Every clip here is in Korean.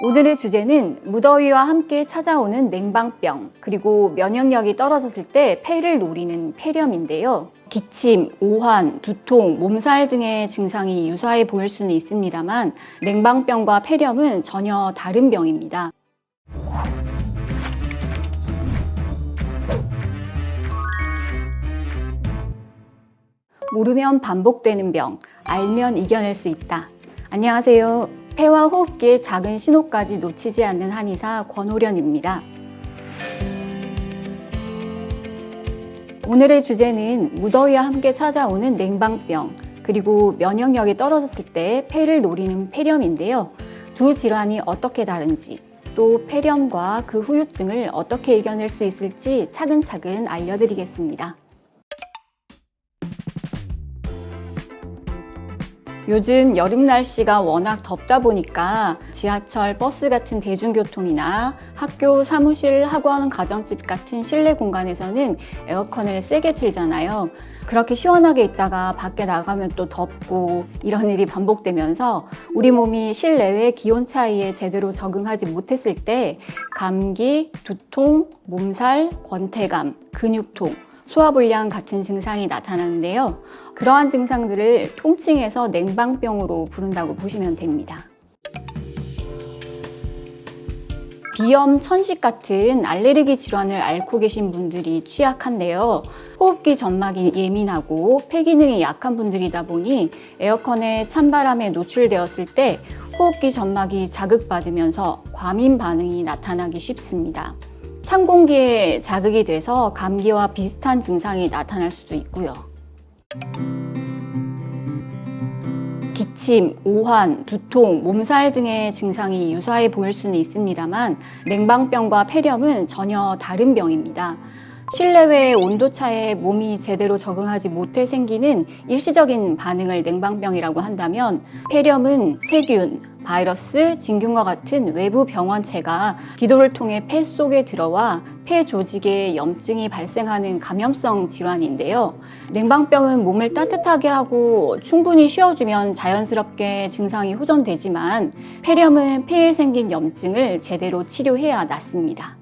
오늘의 주제는 무더위와 함께 찾아오는 냉방병, 그리고 면역력이 떨어졌을 때 폐를 노리는 폐렴인데요. 기침, 오한, 두통, 몸살 등의 증상이 유사해 보일 수는 있습니다만 냉방병과 폐렴은 전혀 다른 병입니다. 모르면 반복되는 병, 알면 이겨낼 수 있다. 안녕하세요. 폐와 호흡기의 작은 신호까지 놓치지 않는 한의사 권호련입니다. 오늘의 주제는 무더위와 함께 찾아오는 냉방병, 그리고 면역력이 떨어졌을 때 폐를 노리는 폐렴인데요. 두 질환이 어떻게 다른지, 또 폐렴과 그 후유증을 어떻게 이겨낼 수 있을지 차근차근 알려드리겠습니다. 요즘 여름 날씨가 워낙 덥다 보니까 지하철, 버스 같은 대중교통이나 학교, 사무실, 학원, 가정집 같은 실내 공간에서는 에어컨을 세게 틀잖아요. 그렇게 시원하게 있다가 밖에 나가면 또 덥고 이런 일이 반복되면서 우리 몸이 실내외 기온 차이에 제대로 적응하지 못했을 때 감기, 두통, 몸살, 권태감, 근육통, 소화불량 같은 증상이 나타나는데요. 그러한 증상들을 통칭해서 냉방병으로 부른다고 보시면 됩니다. 비염, 천식 같은 알레르기 질환을 앓고 계신 분들이 취약한데요. 호흡기 점막이 예민하고 폐 기능이 약한 분들이다 보니 에어컨의 찬바람에 노출되었을 때 호흡기 점막이 자극받으면서 과민 반응이 나타나기 쉽습니다. 찬 공기에 자극이 돼서 감기와 비슷한 증상이 나타날 수도 있고요. 기침, 오한, 두통, 몸살 등의 증상이 유사해 보일 수는 있습니다만 냉방병과 폐렴은 전혀 다른 병입니다. 실내외의 온도차에 몸이 제대로 적응하지 못해 생기는 일시적인 반응을 냉방병이라고 한다면 폐렴은 세균, 바이러스, 진균과 같은 외부 병원체가 기도를 통해 폐 속에 들어와 폐 조직에 염증이 발생하는 감염성 질환인데요. 냉방병은 몸을 따뜻하게 하고 충분히 쉬어주면 자연스럽게 증상이 호전되지만 폐렴은 폐에 생긴 염증을 제대로 치료해야 낫습니다.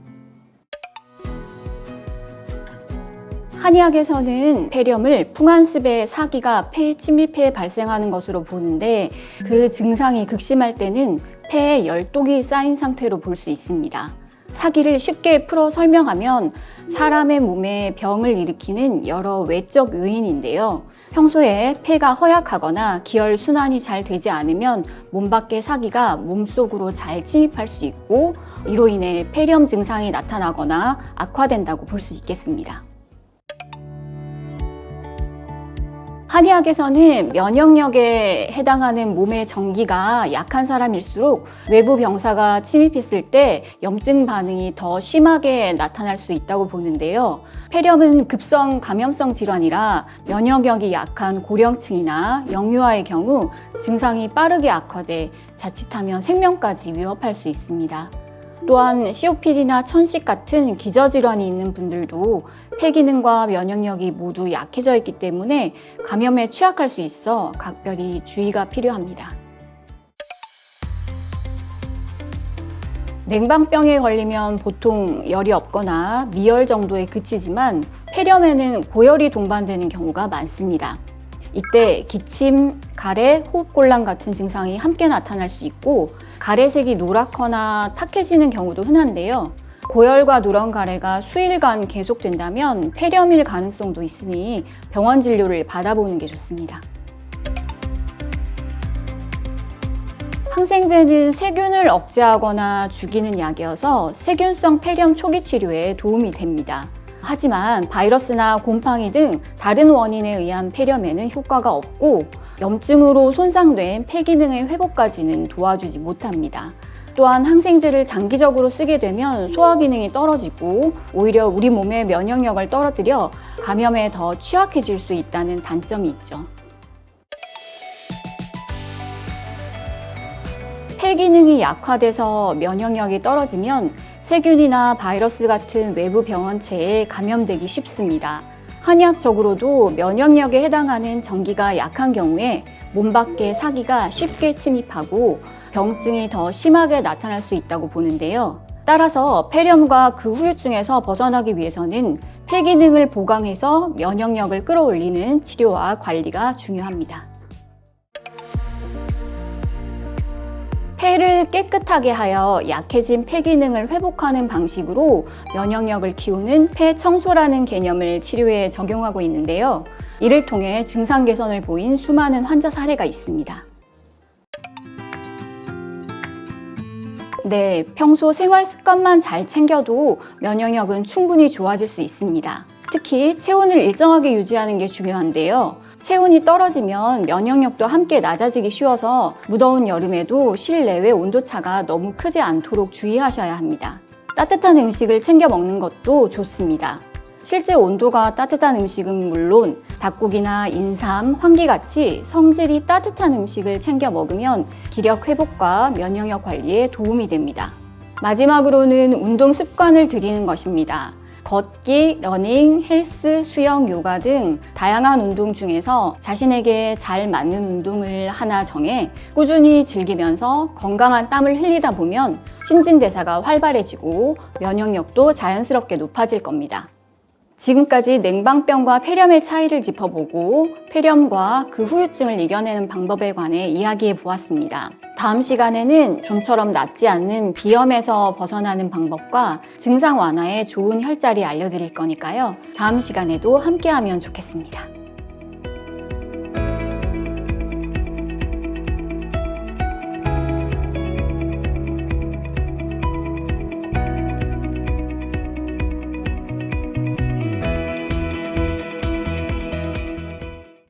한의학에서는 폐렴을 풍한습의 사기가 폐 침입해 발생하는 것으로 보는데 그 증상이 극심할 때는 폐에 열독이 쌓인 상태로 볼 수 있습니다. 사기를 쉽게 풀어 설명하면 사람의 몸에 병을 일으키는 여러 외적 요인인데요. 평소에 폐가 허약하거나 기혈 순환이 잘 되지 않으면 몸 밖의 사기가 몸속으로 잘 침입할 수 있고 이로 인해 폐렴 증상이 나타나거나 악화된다고 볼 수 있겠습니다. 한의학에서는 면역력에 해당하는 몸의 전기가 약한 사람일수록 외부 병사가 침입했을 때 염증 반응이 더 심하게 나타날 수 있다고 보는데요. 폐렴은 급성 감염성 질환이라 면역력이 약한 고령층이나 영유아의 경우 증상이 빠르게 악화돼 자칫하면 생명까지 위협할 수 있습니다. 또한 COPD나 천식 같은 기저질환이 있는 분들도 폐 기능과 면역력이 모두 약해져 있기 때문에 감염에 취약할 수 있어 각별히 주의가 필요합니다. 냉방병에 걸리면 보통 열이 없거나 미열 정도에 그치지만 폐렴에는 고열이 동반되는 경우가 많습니다. 이때 기침, 가래, 호흡곤란 같은 증상이 함께 나타날 수 있고 가래색이 노랗거나 탁해지는 경우도 흔한데요. 고열과 누런 가래가 수일간 계속된다면 폐렴일 가능성도 있으니 병원 진료를 받아보는 게 좋습니다. 항생제는 세균을 억제하거나 죽이는 약이어서 세균성 폐렴 초기 치료에 도움이 됩니다. 하지만 바이러스나 곰팡이 등 다른 원인에 의한 폐렴에는 효과가 없고 염증으로 손상된 폐 기능의 회복까지는 도와주지 못합니다. 또한 항생제를 장기적으로 쓰게 되면 소화 기능이 떨어지고 오히려 우리 몸의 면역력을 떨어뜨려 감염에 더 취약해질 수 있다는 단점이 있죠. 폐 기능이 약화돼서 면역력이 떨어지면 세균이나 바이러스 같은 외부 병원체에 감염되기 쉽습니다. 한의학적으로도 면역력에 해당하는 전기가 약한 경우에 몸 밖의 사기가 쉽게 침입하고 병증이 더 심하게 나타날 수 있다고 보는데요. 따라서 폐렴과 그 후유증에서 벗어나기 위해서는 폐 기능을 보강해서 면역력을 끌어올리는 치료와 관리가 중요합니다. 폐를 깨끗하게 하여 약해진 폐 기능을 회복하는 방식으로 면역력을 키우는 폐 청소라는 개념을 치료에 적용하고 있는데요. 이를 통해 증상 개선을 보인 수많은 환자 사례가 있습니다. 네, 평소 생활 습관만 잘 챙겨도 면역력은 충분히 좋아질 수 있습니다. 특히 체온을 일정하게 유지하는 게 중요한데요. 체온이 떨어지면 면역력도 함께 낮아지기 쉬워서 무더운 여름에도 실내외 온도차가 너무 크지 않도록 주의하셔야 합니다. 따뜻한 음식을 챙겨 먹는 것도 좋습니다. 실제 온도가 따뜻한 음식은 물론 닭고기나 인삼, 황기같이 성질이 따뜻한 음식을 챙겨 먹으면 기력 회복과 면역력 관리에 도움이 됩니다. 마지막으로는 운동 습관을 들이는 것입니다. 걷기, 러닝, 헬스, 수영, 요가 등 다양한 운동 중에서 자신에게 잘 맞는 운동을 하나 정해 꾸준히 즐기면서 건강한 땀을 흘리다 보면 신진대사가 활발해지고 면역력도 자연스럽게 높아질 겁니다. 지금까지 냉방병과 폐렴의 차이를 짚어보고 폐렴과 그 후유증을 이겨내는 방법에 관해 이야기해 보았습니다. 다음 시간에는 좀처럼 낫지 않는 비염에서 벗어나는 방법과 증상 완화에 좋은 혈자리 알려드릴 거니까요. 다음 시간에도 함께하면 좋겠습니다.